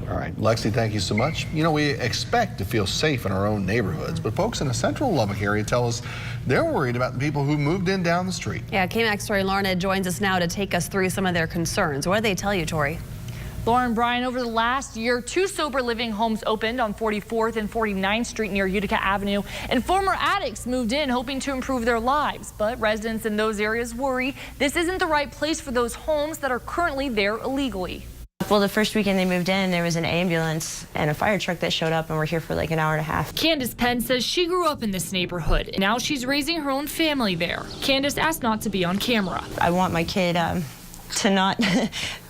All right, Lexi, thank you so much. You know, we expect to feel safe in our own neighborhoods, but folks in the central Lubbock area tell us they're worried about the people who moved in down the street. Yeah, KMAX Tori Larned joins us now to take us through some of their concerns. What do they tell you, Tori? Lauren, Brian, over the last year, 2 sober living homes opened on 44th and 49th Street near Utica Avenue, and former addicts moved in hoping to improve their lives. But residents in those areas worry this isn't the right place for those homes that are currently there illegally. Well, the first weekend they moved in, there was an ambulance and a fire truck that showed up, and we're here for like an hour and a half. Candace Penn says she grew up in this neighborhood. Now she's raising her own family there. Candace asked not to be on camera. I want my kid to not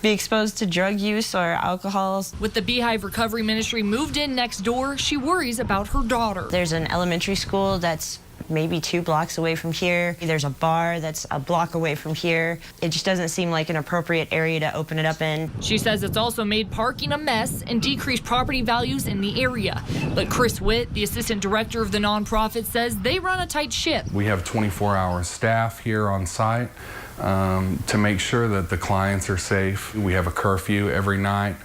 be exposed to drug use or alcohol. With the Beehive Recovery Ministry moved in next door, she worries about her daughter. There's an elementary school that's maybe 2 blocks away from here. There's a bar that's a block away from here. It just doesn't seem like an appropriate area to open it up in. She says it's also made parking a mess and decreased property values in the area. But Chris Witt, the assistant director of the nonprofit, says they run a tight ship. We have 24-hour staff here on site to make sure that the clients are safe. We have a curfew every night.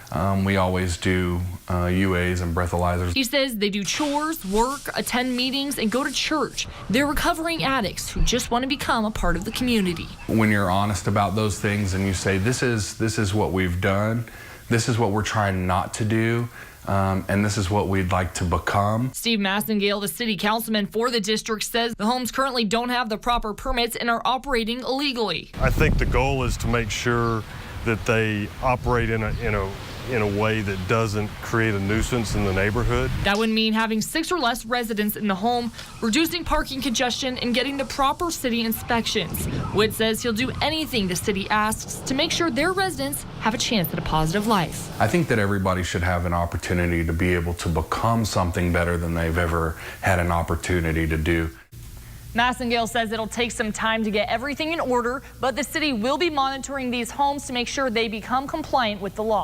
We always do UAs and breathalyzers. He says they do chores, work, attend meetings, and go to church. They're recovering addicts who just want to become a part of the community. When you're honest about those things and you say, this is what we've done, this is what we're trying not to do, and this is what we'd like to become. Steve Massengale, the city councilman for the district, says the homes currently don't have the proper permits and are operating illegally. I think the goal is to make sure that they operate in a way that doesn't create a nuisance in the neighborhood. That would mean having 6 or less residents in the home, reducing parking congestion, and getting the proper city inspections. Witt says he'll do anything the city asks to make sure their residents have a chance at a positive life. I think that everybody should have an opportunity to be able to become something better than they've ever had an opportunity to do. Massengale says it'll take some time to get everything in order, but the city will be monitoring these homes to make sure they become compliant with the law.